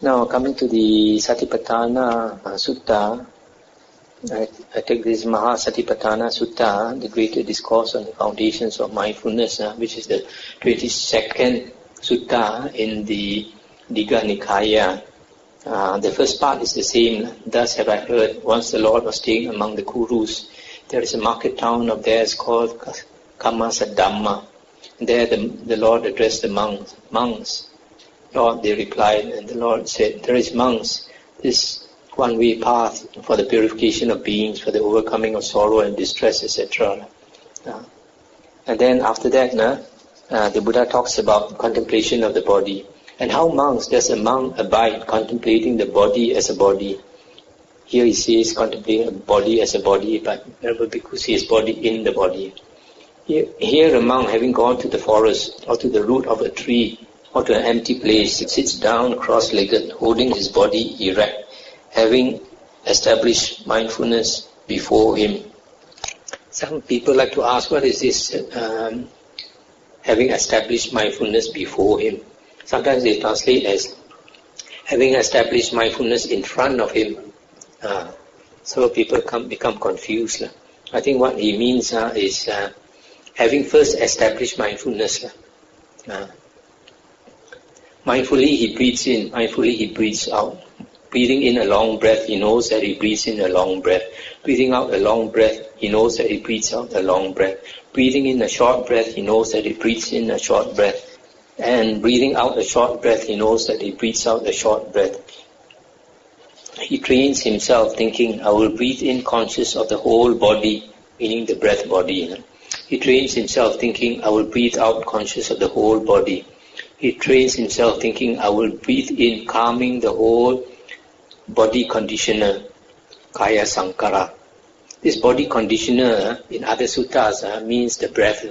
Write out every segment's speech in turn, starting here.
Now coming to the Satipatthana Sutta, I take this Satipatthana Sutta, the greater discourse on the foundations of mindfulness, which is the 22nd Sutta in the Digha Nikaya. The first part is the same. Thus have I heard, once the Lord was staying among the Kurus, there is a market town of theirs called Kamasa Dhamma. There the Lord addressed the monks. Lord, they replied, and the Lord said, there is monks, this one-way path for the purification of beings, for the overcoming of sorrow and distress, etc. And then after that, the Buddha talks about contemplation of the body. And how monks does a monk abide contemplating the body as a body? Here he says contemplating a body as a body, but Venerable Bhikkhu says body in the body. Here a monk, having gone to the forest or to the root of a tree or to an empty place, sits down cross-legged, holding his body erect, having established mindfulness before him. Some people like to ask, what is this having established mindfulness before him? Sometimes they translate as having established mindfulness in front of him. So people become confused. I think what he means is having first established mindfulness. Mindfully he breathes in, mindfully he breathes out. Breathing in a long breath, he knows that he breathes in a long breath. Breathing out a long breath, he knows that he breathes out a long breath. Breathing in a short breath, he knows that he breathes in a short breath. And breathing out a short breath, he knows that he breathes out a short breath. He trains himself thinking, I will breathe in conscious of the whole body, meaning the breath body. He trains himself thinking, I will breathe out conscious of the whole body. He trains himself thinking, I will breathe in calming the whole body conditioner, Kaya Sankara. This body conditioner in other suttas means the breath.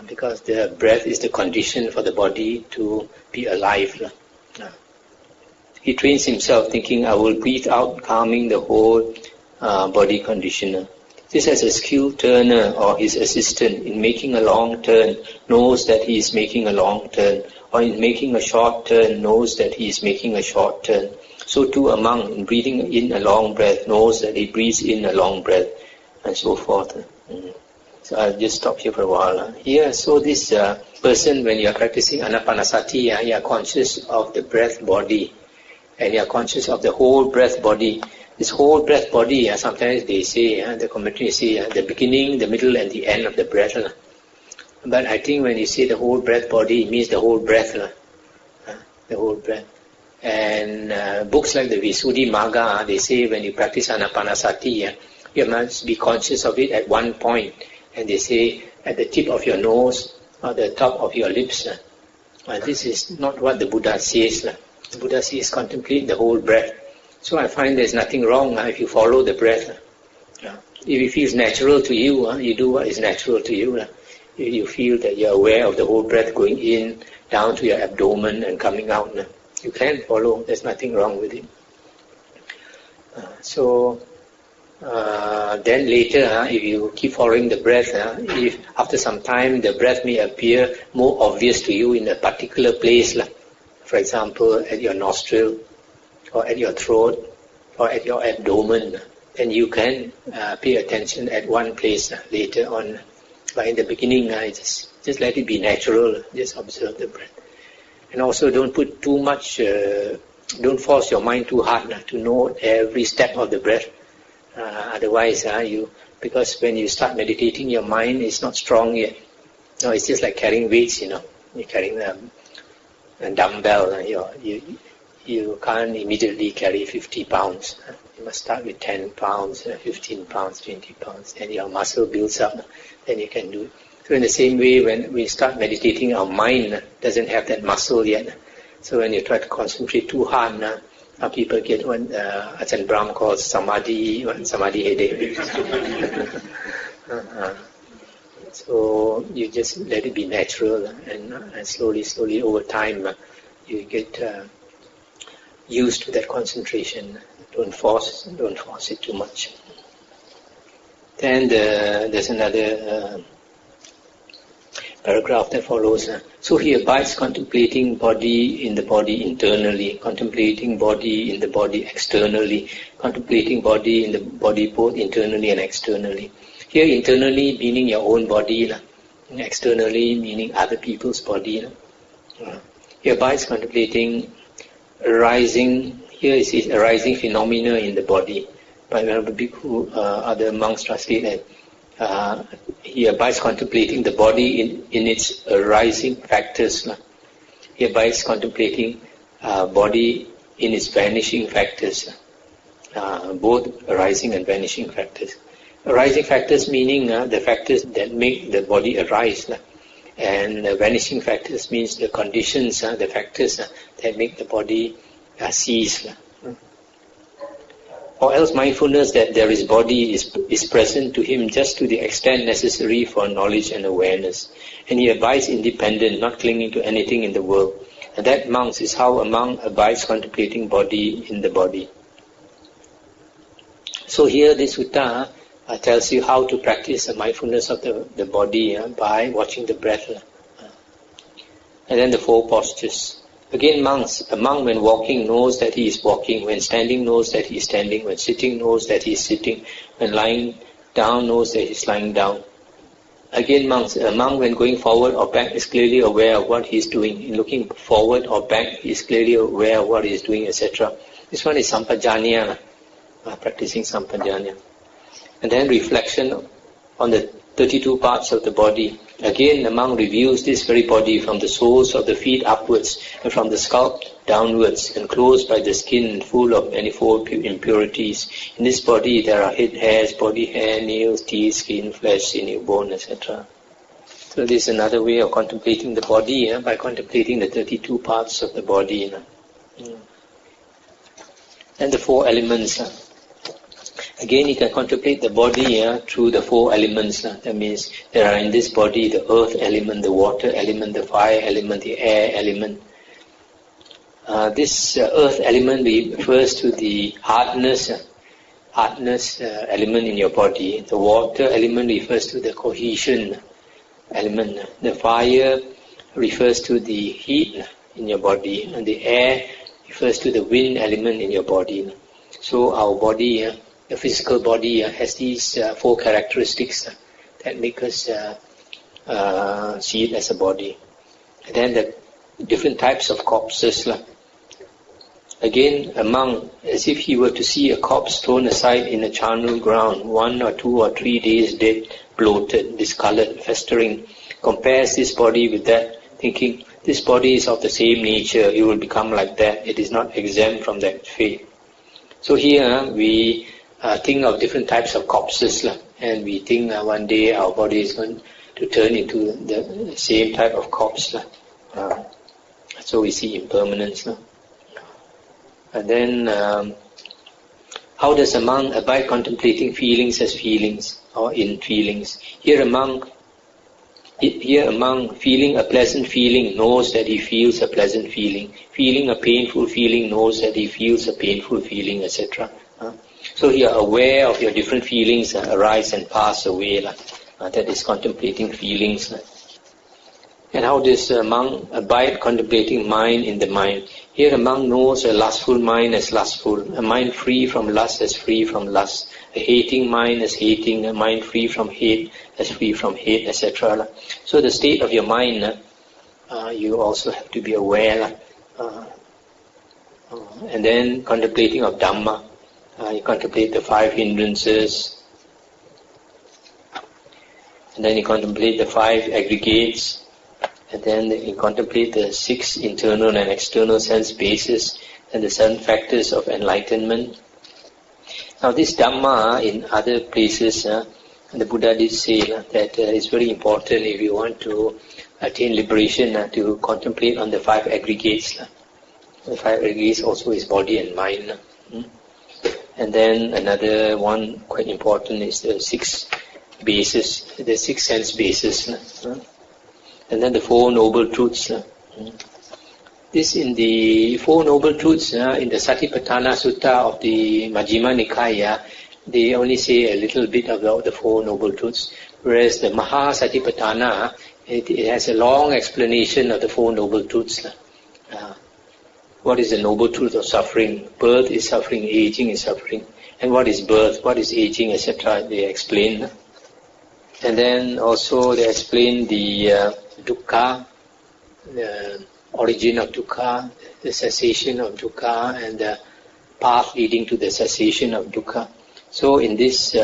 Because the breath is the condition for the body to be alive. He trains himself thinking, I will breathe out calming the whole body conditioner. This as a skilled turner or his assistant in making a long turn knows that he is making a long turn, or in making a short turn knows that he is making a short turn. So too a monk in breathing in a long breath knows that he breathes in a long breath, and so forth. So I'll just stop here for a while. Here, so this person, when you are practicing Anapanasati, you are conscious of the breath body, and you are conscious of the whole breath body. This whole breath body, sometimes they say, the commentaries say, the beginning, the middle, and the end of the breath. But I think when you say the whole breath body, it means the whole breath. The whole breath. And books like the Visuddhimagga, they say when you practice Anapanasati, you must be conscious of it at one point. And they say at the tip of your nose or the top of your lips. This is not what the Buddha says. The Buddha says contemplate the whole breath. So I find there's nothing wrong if you follow the breath. If it feels natural to you, you do what is natural to you. If you feel that you're aware of the whole breath going in, down to your abdomen and coming out, you can follow. There's nothing wrong with it. Then later, if you keep following the breath, if after some time the breath may appear more obvious to you in a particular place, for example, at your nostril, or at your throat, or at your abdomen, then you can pay attention at one place later on. But in the beginning, just let it be natural, just observe the breath. And also don't put too much, don't force your mind too hard to know every step of the breath. Otherwise, because when you start meditating, your mind is not strong yet. No, it's just like carrying weights, You're carrying a dumbbell, you can't immediately carry 50 pounds. You must start with 10 pounds, 15 pounds, 20 pounds, and your muscle builds up, then you can do it. So in the same way, when we start meditating, our mind doesn't have that muscle yet. So when you try to concentrate too hard, people get what Ajahn Brahm calls samadhi headache. So you just let it be natural, and slowly over time, you get used to that concentration. Don't force it too much. Then there's another paragraph that follows. So he abides contemplating body in the body internally, contemplating body in the body externally, contemplating body in the body both internally and externally. Here internally meaning your own body, externally meaning other people's body. He abides contemplating arising, here it says arising phenomena in the body. By Venerable Bhikkhu, other monks translate that he abides contemplating the body in its arising factors. He abides contemplating body in its vanishing factors, both arising and vanishing factors. Arising factors meaning the factors that make the body arise, and vanishing factors means the conditions, the factors that make the body cease. Or else mindfulness that there is body is present to him just to the extent necessary for knowledge and awareness. And he abides independent, not clinging to anything in the world. And that, monks, is how a monk abides contemplating body in the body. So here this sutta tells you how to practice the mindfulness of the body by watching the breath. And then the 4 postures. Again, monks, a monk when walking knows that he is walking, when standing knows that he is standing, when sitting knows that he is sitting, when lying down knows that he is lying down. Again, monks, a monk when going forward or back is clearly aware of what he is doing. In looking forward or back, he is clearly aware of what he is doing, etc. This one is sampajanya, practicing sampajanya. And then reflection on the 32 parts of the body. Again, the monk reviews this very body from the soles of the feet upwards and from the scalp downwards, enclosed by the skin full of manifold impurities. In this body there are head hairs, body hair, nails, teeth, skin, flesh, sinew, bone, etc. So this is another way of contemplating the body, by contemplating the 32 parts of the body. And the 4 elements. Again, you can contemplate the body through the 4 elements. That means there are in this body the earth element, the water element, the fire element, the air element. This earth element refers to the hardness element in your body. The water element refers to the cohesion element. The fire refers to the heat in your body, and the air refers to the wind element in your body. So our body, the physical body, has these 4 characteristics that make us see it as a body. And then the different types of corpses. Again, a monk, as if he were to see a corpse thrown aside in a charnel ground, 1 or 2 or 3 days dead, bloated, discolored, festering, compares this body with that, thinking, this body is of the same nature, it will become like that, it is not exempt from that fate. So here we think of different types of corpses, and we think one day our body is going to turn into the same type of corpse. So we see impermanence. And then how does a monk abide contemplating feelings as feelings or in feelings? Here a monk feeling a pleasant feeling knows that he feels a pleasant feeling. Feeling a painful feeling knows that he feels a painful feeling, etc. So you are aware of your different feelings that arise and pass away. That is contemplating feelings. And how does a monk abide contemplating mind in the mind? Here a monk knows a lustful mind as lustful, a mind free from lust as free from lust, a hating mind as hating, a mind free from hate as free from hate, etc. So the state of your mind, you also have to be aware. And then contemplating of Dhamma. You contemplate the 5 hindrances, and then you contemplate the 5 aggregates, and then you contemplate the 6 internal and external sense bases, and the 7 factors of enlightenment. Now this Dhamma in other places, the Buddha did say that it's very important if you want to attain liberation to contemplate on the 5 aggregates. The 5 aggregates also is body and mind. And then another one quite important is the 6 bases, the 6 sense bases. And then the 4 noble truths. This in the 4 noble truths, in the Satipatthana Sutta of the Majjhima Nikaya, they only say a little bit about the 4 noble truths. Whereas the Satipatthana It has a long explanation of the Four Noble Truths. What is the noble truth of suffering? Birth is suffering, aging is suffering. And what is birth, what is aging, etc. They explain. And then also they explain the dukkha, the origin of dukkha, the cessation of dukkha, and the path leading to the cessation of dukkha. So in this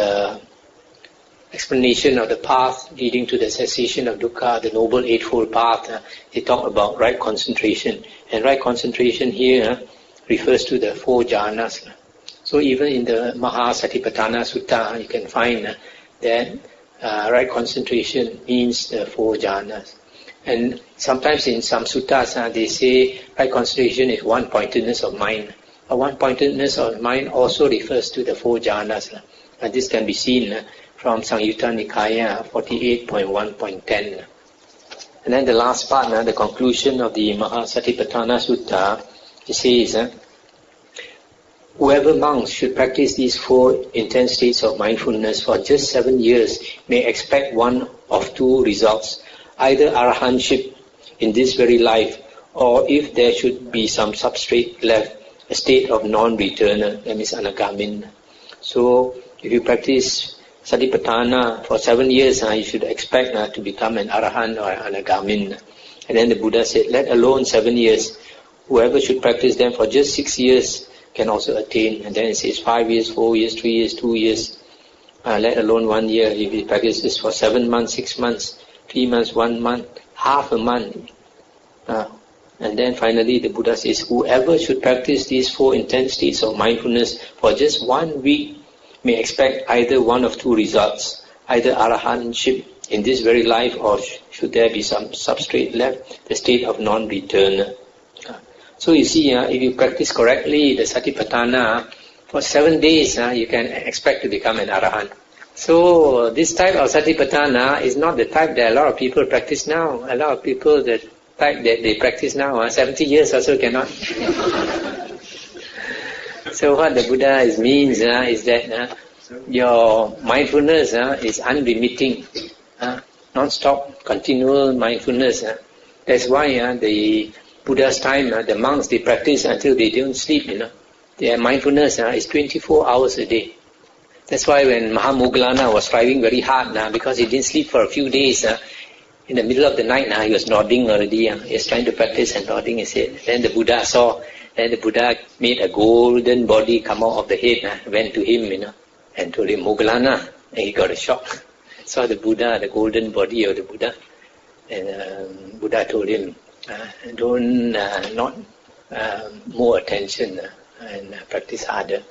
explanation of the path leading to the cessation of dukkha, the Noble Eightfold Path, they talk about right concentration. And right concentration here refers to the four jhanas. So even in the Satipatthana Sutta, you can find that right concentration means the four jhanas. And sometimes in some suttas, they say right concentration is one-pointedness of mind. A one-pointedness of mind also refers to the four jhanas. And this can be seen from Samyutta Nikaya 48.1.10. And then the last part, the conclusion of the Satipatthana Sutta, it says, whoever monks should practice these four intense states of mindfulness for just 7 years may expect one of two results, either arahantship in this very life, or if there should be some substrate left, a state of non-returner, that means anagamin. So if you practice Satipatthana for 7 years, you should expect to become an arahant or an anagamin. And then the Buddha said, let alone 7 years, whoever should practice them for just 6 years can also attain. And then it says 5 years, 4 years, 3 years, 2 years, let alone 1 year. If you practice this for 7 months, 6 months, 3 months, 1 month, half a month. And then finally the Buddha says, whoever should practice these four intense states of mindfulness for just 1 week may expect either one of two results, either arahantship in this very life, or should there be some substrate left, the state of non-return. So you see, if you practice correctly the Satipatthana, for 7 days you can expect to become an arahant. So this type of Satipatthana is not the type that a lot of people practice now. A lot of people, the type that they practice now, 70 years also cannot. So what the Buddha means is that your mindfulness is unremitting, non-stop, continual mindfulness. That's why the Buddha's time, the monks, they practice until they don't sleep. Their mindfulness is 24 hours a day. That's why when Mahamoggallana was striving very hard because he didn't sleep for a few days, in the middle of the night he was nodding already. He was trying to practice and nodding his head. Then the Buddha saw. Then the Buddha made a golden body come out of the head, went to him, and told him, Moggallana, and he got a shock. Saw the Buddha, the golden body of the Buddha, and Buddha told him, don't not more attention and practice harder.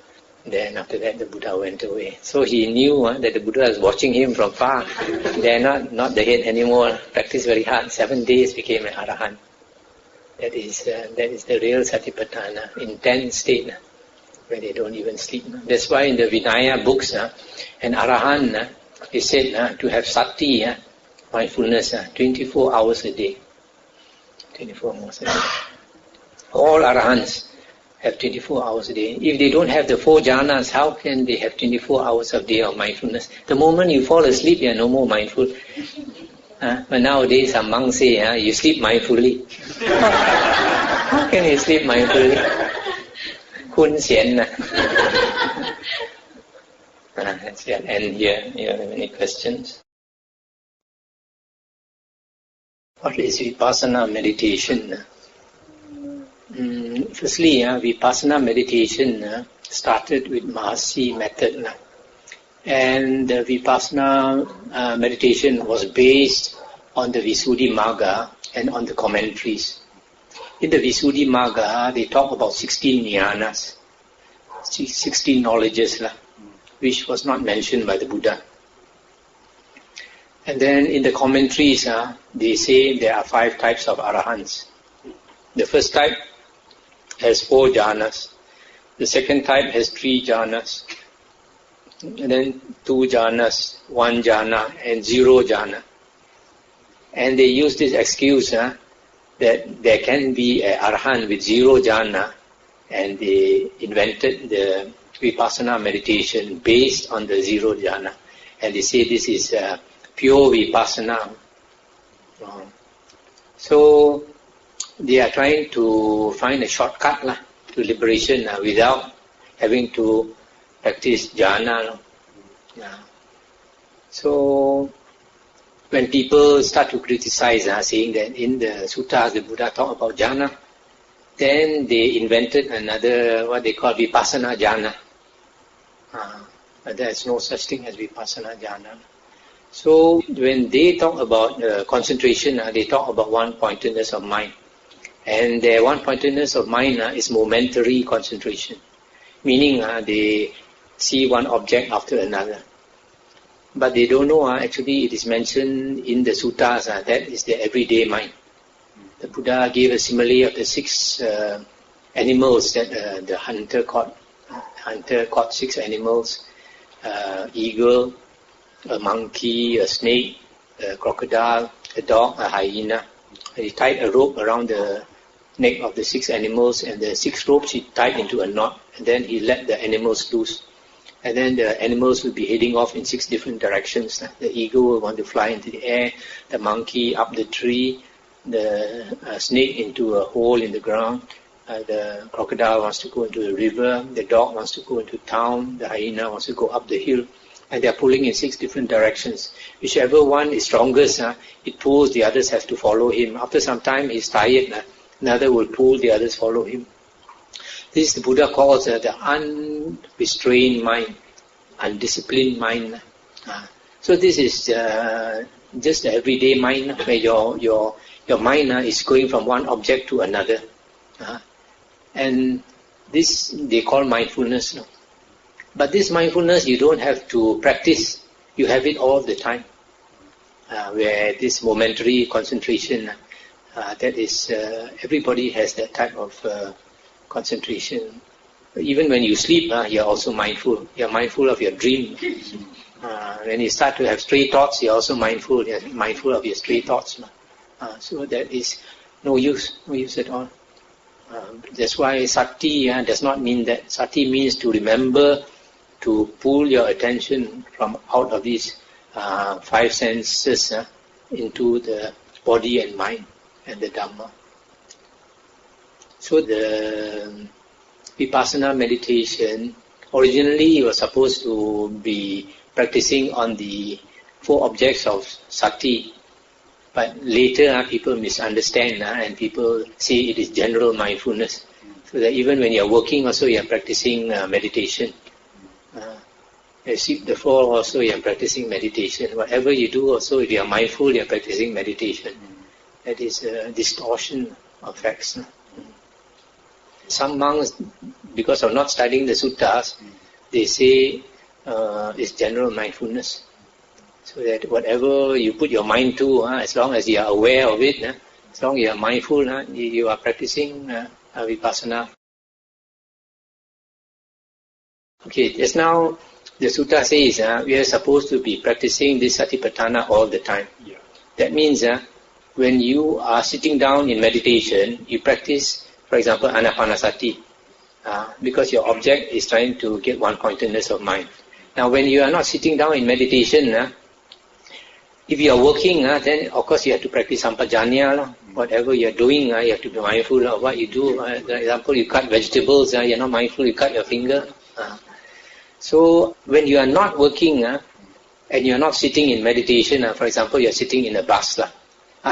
Then after that the Buddha went away. So he knew that the Buddha was watching him from far. They are not the head anymore. Practice very hard. 7 days became an arahant. That is the real Satipatthana, intense state, where they don't even sleep. That's why in the Vinaya books, an arahant is said to have sati, mindfulness, 24 hours a day. 24 hours a day. All arahants have 24 hours a day. If they don't have the four jhanas, how can they have 24 hours a day of mindfulness? The moment you fall asleep, you are no more mindful. But nowadays some monks say, you sleep mindfully. How can you sleep mindfully? Kun xian. That's the end here. You have any questions? What is Vipassana meditation? Firstly, Vipassana meditation started with Mahasi method. And the Vipassana meditation was based on the Visuddhimagga and on the commentaries. In the Visuddhimagga, they talk about 16 jnanas, 16 knowledges, which was not mentioned by the Buddha. And then in the commentaries, they say there are 5 types of arahants. The first type has 4 jhanas. The second type has 3 jhanas. And then 2 jhanas, 1 jhana, and 0 jhana. And they use this excuse that there can be an arahant with 0 jhana, and they invented the Vipassana meditation based on the 0 jhana. And they say this is pure Vipassana. So they are trying to find a shortcut to liberation without having to practice jhana. So when people start to criticize, saying that in the suttas the Buddha talked about jhana, then they invented another, what they call vipassana jhana. But there's no such thing as vipassana jhana. So when they talk about concentration, they talk about one-pointedness of mind. And their one-pointedness of mind is momentary concentration, meaning they see one object after another. But they don't know, actually it is mentioned in the suttas, that is the everyday mind. The Buddha gave a simile of the 6 animals that the hunter caught. Hunter caught 6 animals, eagle, a monkey, a snake, a crocodile, a dog, a hyena. And he tied a rope around the neck of the 6 animals, and the 6 ropes he tied into a knot, and then he let the animals loose. And then the animals will be heading off in 6 different directions. The eagle will want to fly into the air, the monkey up the tree, the snake into a hole in the ground, the crocodile wants to go into the river, the dog wants to go into town, the hyena wants to go up the hill. And they are pulling in 6 different directions. Whichever one is strongest, it pulls, the others have to follow him. After some time, he's tired. Another will pull, the others follow him. This the Buddha calls the unrestrained mind, undisciplined mind. So this is just the everyday mind, where your mind is going from one object to another. And this they call mindfulness. But this mindfulness you don't have to practice, you have it all the time. Where this momentary concentration, that is, everybody has that type of concentration. Even when you sleep, you're also mindful. You're mindful of your dream. When you start to have stray thoughts, you're also mindful. You're mindful of your stray thoughts. So that is no use at all. That's why sati does not mean that. Sati means to remember, to pull your attention from out of these 5 senses into the body and mind and the Dhamma. So the Vipassana meditation, originally you were supposed to be practicing on the 4 objects of sati, but later people misunderstand and people say it is general mindfulness. So that even when you are working also you are practicing meditation. You sweep the floor also you are practicing meditation. Whatever you do also, if you are mindful, you are practicing meditation. That is a distortion of facts. Some monks, because of not studying the suttas, they say it's general mindfulness. So that whatever you put your mind to, as long as you are aware of it, as long as you are mindful, you are practicing vipassana. Okay, just now the sutta says we are supposed to be practicing this Satipatthana all the time. Yeah. That means when you are sitting down in meditation, you practice, for example, anapanasati, because your object is trying to get one-pointedness of mind. Now when you are not sitting down in meditation, if you are working, then of course you have to practice sampajanya. Whatever you are doing, you have to be mindful of what you do. For example, you cut vegetables, you are not mindful, you cut your finger. So when you are not working and you are not sitting in meditation, for example, you are sitting in a bus,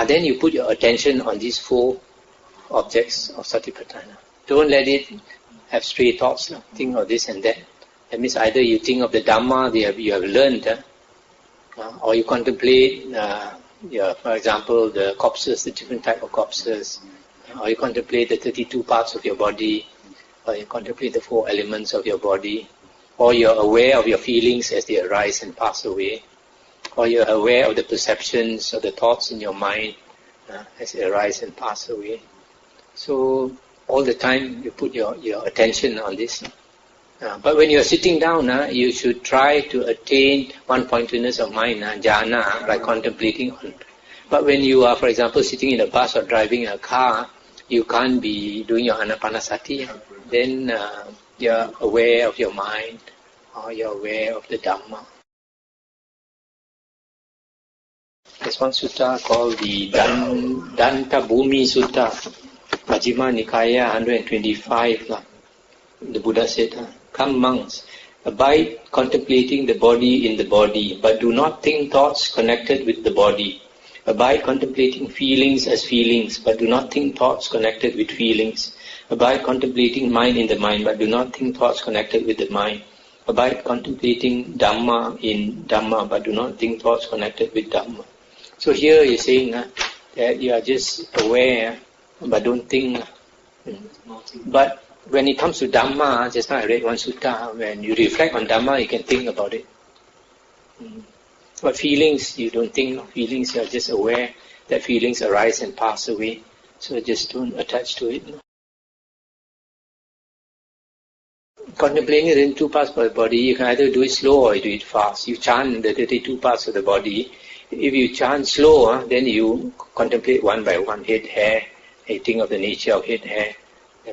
then you put your attention on these 4 objects of Satipatthana. Don't let it have stray thoughts, think of this and that. That means either you think of the Dhamma you have learned, or you contemplate, for example, the corpses, the different type of corpses, or you contemplate the 32 parts of your body, or you contemplate the 4 elements of your body, or you're aware of your feelings as they arise and pass away, or you're aware of the perceptions or the thoughts in your mind as they arise and pass away. So all the time you put your attention on this. But when you're sitting down, you should try to attain one-pointedness of mind, jhana, by contemplating on it. But when you are, for example, sitting in a bus or driving a car, you can't be doing your anapanasati. Then you're aware of your mind, or you're aware of the Dhamma. There's one sutta called the Danta Bhumi Sutta, Majjhima Nikaya 125. The Buddha said, "Come monks, abide contemplating the body in the body, but do not think thoughts connected with the body. Abide contemplating feelings as feelings, but do not think thoughts connected with feelings. Abide contemplating mind in the mind, but do not think thoughts connected with the mind. Abide contemplating Dhamma in Dhamma, but do not think thoughts connected with Dhamma." So here you're saying that you are just aware, but don't think. But when it comes to Dhamma, just now I read one sutta, when you reflect on Dhamma, you can think about it. But feelings, you don't think. Feelings, you are just aware that feelings arise and pass away. So just don't attach to it. Contemplating in 2 parts of the body, you can either do it slow or do it fast. You chant the 32 parts of the body. If you chant slow, then you contemplate one by one. Head, hair, you think of the nature of head, hair.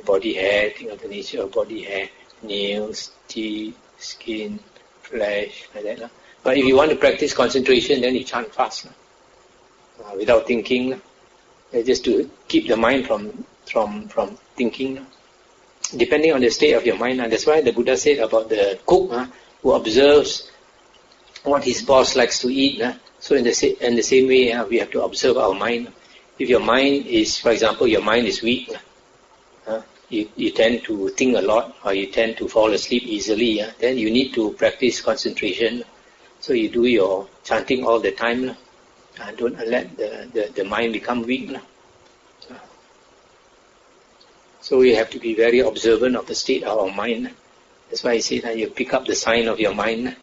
Body hair, think of the nature of body hair. Nails, teeth, skin, flesh, like that. But if you want to practice concentration, then you chant fast. Without thinking. Just to keep the mind from thinking. Depending on the state of your mind. That's why the Buddha said about the cook who observes what his boss likes to eat. So in the same way, we have to observe our mind. If your mind is, for example, your mind is weak, you tend to think a lot, or you tend to fall asleep easily, then you need to practice concentration. So you do your chanting all the time. Don't let the mind become weak. So we have to be very observant of the state of our mind. That's why I say that you pick up the sign of your mind.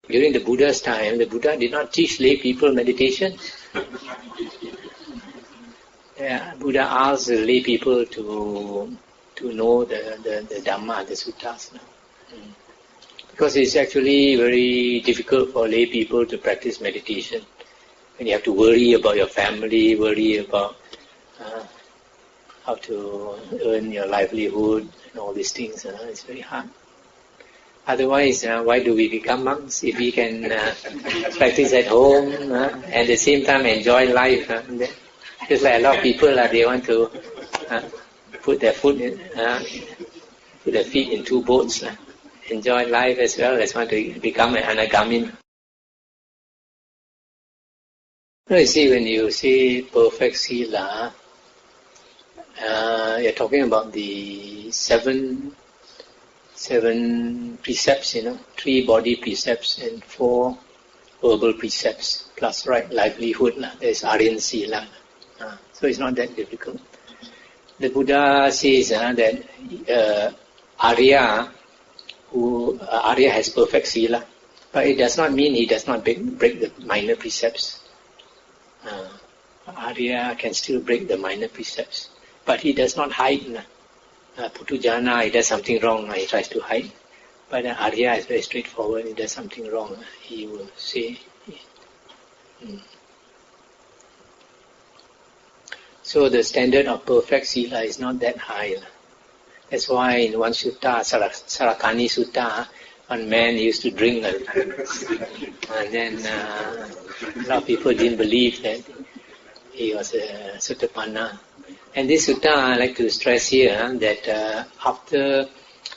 During the Buddha's time, the Buddha did not teach lay people meditation. Buddha asked the lay people to know the Dhamma, the suttas. Because it's actually very difficult for lay people to practice meditation. When you have to worry about your family, worry about how to earn your livelihood and all these things, it's very hard. Otherwise, why do we become monks? If we can practice at home and at the same time enjoy life. Just like a lot of people, they want to put their feet in 2 boats. Enjoy life as well as want to become an anagamin. You see, when you say perfect sila, you're talking about the seven precepts, 3 body precepts and 4 verbal precepts, plus right livelihood. There's Aryan sila. So it's not that difficult. The Buddha says that Arya has perfect sila, but it does not mean he does not break the minor precepts. Arya can still break the minor precepts, but he does not hide. Putujana, he does something wrong, he tries to hide. But Arya is very straightforward. He does something wrong, he will say. So the standard of perfect sila is not that high. That's why in one sutta, Sarakani Sutta, one man used to drink and then a lot of people didn't believe that he was a Sotapanna. And this sutta, I like to stress here that after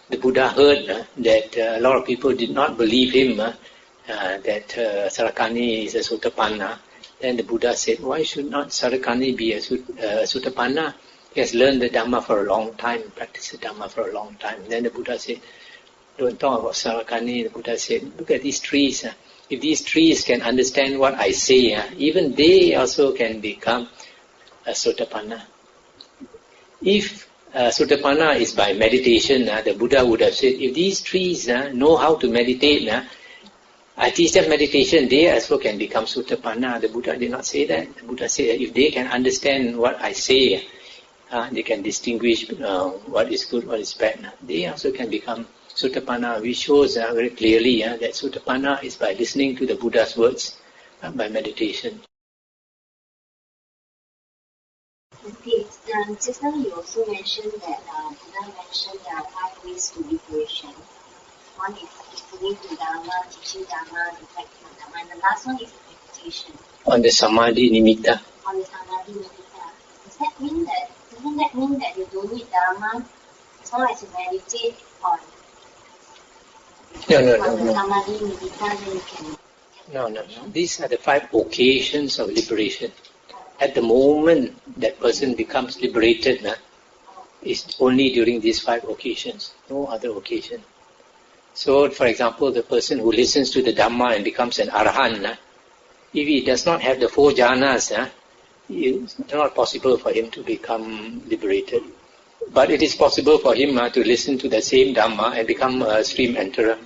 the Buddha heard that a lot of people did not believe him, that Sarakani is a Sotapanna, then the Buddha said, why should not Sarakani be a Sotapanna? He has learned the Dhamma for a long time, practiced the Dhamma for a long time. Then the Buddha said, don't talk about Sarakani. The Buddha said, look at these trees. If these trees can understand what I say, even they also can become a Sotapanna. If Sotapanna is by meditation, the Buddha would have said, if these trees know how to meditate, I teach them meditation, they also can become Sotapanna. The Buddha did not say that. The Buddha said that if they can understand what I say, they can distinguish what is good, what is bad. They also can become Sotapanna, which shows very clearly that Sotapanna is by listening to the Buddha's words, by meditation. Okay, just now you also mentioned that Buddha mentioned there are 5 ways to liberation. One is listening to Dhamma, teaching Dhamma, reflecting on Dhamma. And the last one is meditation. On the Samadhi Nimitta. On the Samadhi Nimitta. Doesn't that mean that you don't need Dhamma as long as you meditate on the Samadhi Nimitta, then you can... No. These are the 5 occasions of liberation. At the moment that person becomes liberated, it's only during these 5 occasions, no other occasion. So, for example, the person who listens to the Dhamma and becomes an Arahant, if he does not have the 4 jhanas, it's not possible for him to become liberated. But it is possible for him to listen to the same Dhamma and become a stream enterer.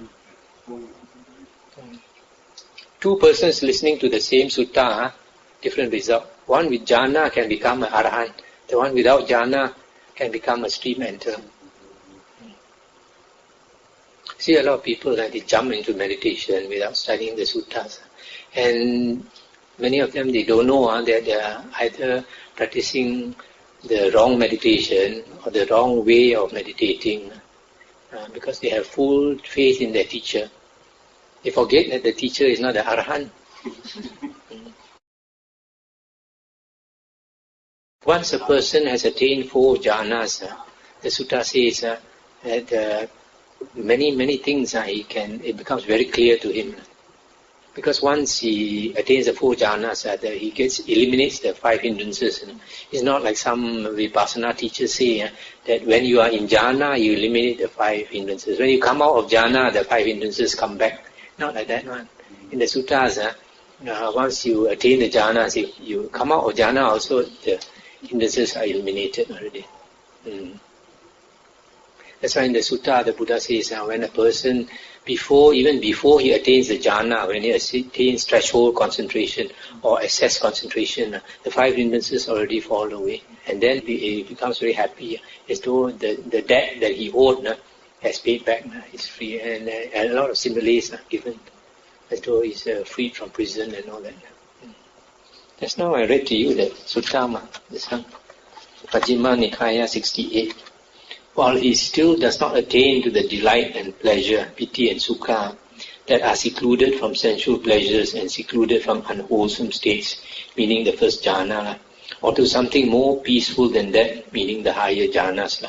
2 persons listening to the same sutta, different result. One with jhana can become an Arahant. The one without jhana can become a stream enterer. See, a lot of people they jump into meditation without studying the suttas. And many of them, they don't know that they are either practicing the wrong meditation or the wrong way of meditating because they have full faith in their teacher. They forget that the teacher is not the Arahant. Once a person has attained 4 jhanas, the sutta says that many things it becomes very clear to him. Because once he attains the 4 jhanas, he eliminates the 5 hindrances. It's not like some Vipassana teachers say that when you are in jhana, you eliminate the 5 hindrances. When you come out of jhana, the 5 hindrances come back. Not like that one. In the suttas, once you attain the jhanas, you come out of jhana also, the hindrances are eliminated already. That's why in the sutta, the Buddha says, when a person, even before he attains the jhana, when he attains threshold concentration or excess concentration, the 5 hindrances already fall away. And then he becomes very happy, as though the debt that he owed has paid back, is free. And a lot of similes are given, as though he's freed from prison and all that. Just now I read to you that Sutta, this one, Majjhima Nikaya 68. While he still does not attain to the delight and pleasure, piti and sukha, that are secluded from sensual pleasures and secluded from unwholesome states, meaning the first jhana, or to something more peaceful than that, meaning the higher jhanas.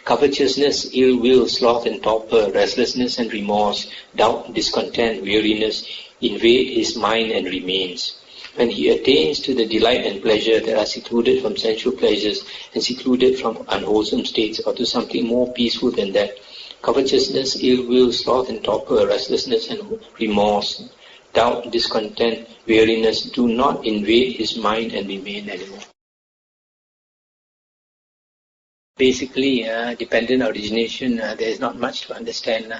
Covetousness, ill will, sloth and torpor, restlessness and remorse, doubt, discontent, weariness, invade his mind and remains. When he attains to the delight and pleasure that are secluded from sensual pleasures and secluded from unwholesome states, or to something more peaceful than that, covetousness, ill will, sloth and torpor, restlessness and remorse, doubt, discontent, weariness do not invade his mind and remain anymore. Basically, dependent origination, there is not much to understand.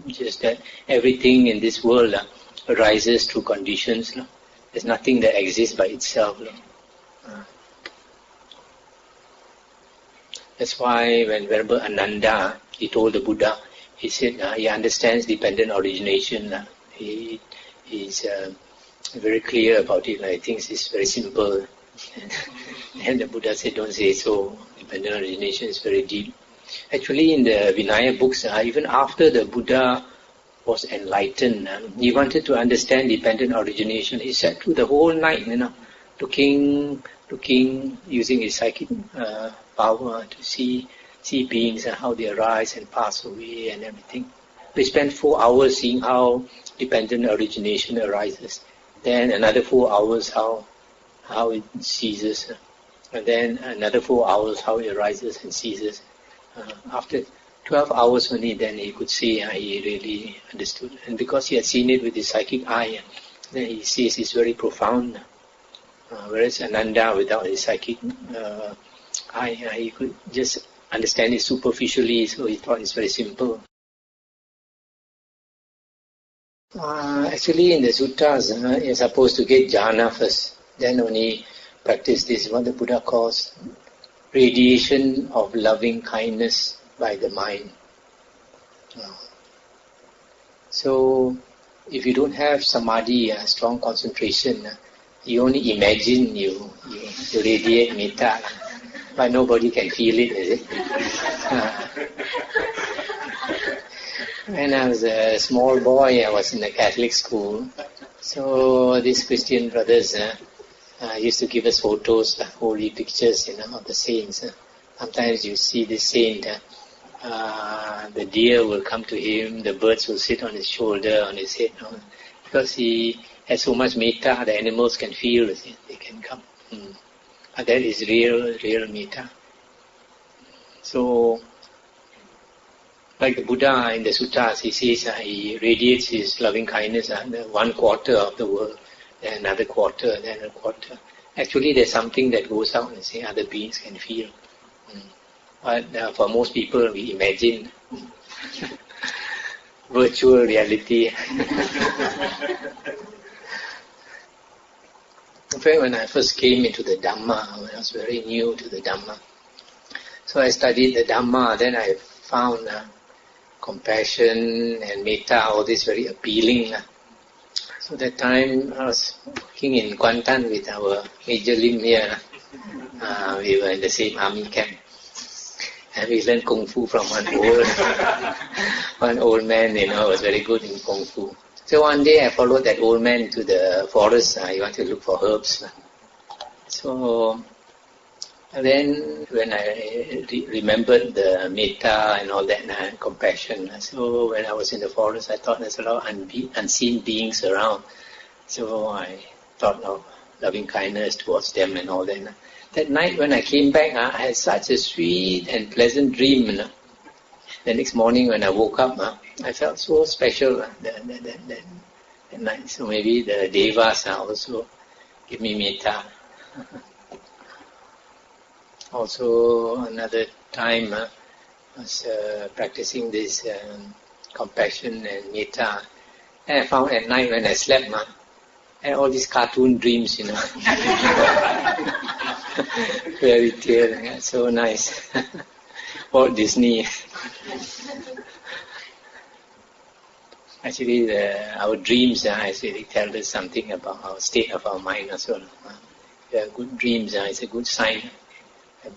Just that everything in this world arises through conditions. There's nothing that exists by itself. That's why when Venerable Ananda, he told the Buddha, he said he understands dependent origination. He is very clear about it. He thinks it's very simple. And the Buddha said, don't say so. Dependent origination is very deep. Actually, in the Vinaya books, even after the Buddha was enlightened, he wanted to understand dependent origination. He sat through the whole night, looking, using his psychic power to see beings and how they arise and pass away and everything. We spent 4 hours seeing how dependent origination arises. Then another 4 hours how it ceases. And then another 4 hours how it arises and ceases. After 12 hours only, then he could see he really understood. And because he had seen it with his psychic eye, then he sees it's very profound. Whereas Ananda, without his psychic eye, he could just understand it superficially, so he thought it's very simple. Actually, in the suttas, you're supposed to get jhana first, then only practice this, what the Buddha calls radiation of loving kindness by the mind. So, if you don't have samadhi, strong concentration, you only imagine you radiate metta, but nobody can feel it, is it? When I was a small boy, I was in a Catholic school. So these Christian brothers used to give us photos, holy pictures, of the saints. Sometimes you see the saint, the deer will come to him, the birds will sit on his shoulder, on his head, because he has so much metta, the animals can feel it, they can come. But that is real metta. So, like the Buddha in the suttas, he says he radiates his loving kindness on 1/4 of the world, then another quarter, then a quarter. Actually, there's something that goes out and say other beings can feel. But for most people, we imagine virtual reality. In fact, when I first came into the Dhamma, when I was very new to the Dhamma, so I studied the Dhamma, then I found compassion and metta, all this very appealing. So that time I was working in Kuantan with our Major Lim here. We were in the same army camp. And we learned Kung Fu from one old man, was very good in Kung Fu. So one day I followed that old man to the forest. He wanted to look for herbs. So then when I remembered the metta and all that, and compassion, so when I was in the forest, I thought there's a lot of unseen beings around. So I thought of loving kindness towards them and all that. That night when I came back, I had such a sweet and pleasant dream. The next morning when I woke up, I felt so special that night. So maybe the devas also give me metta. Also another time I was practicing this compassion and metta. And I found at night when I slept, I had all these cartoon dreams, Fairy tale, so nice. Walt Disney. Actually, our dreams actually tell us something about our state of our mind as well. If you have good dreams, it's a good sign.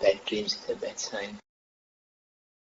Bad dreams is a bad sign.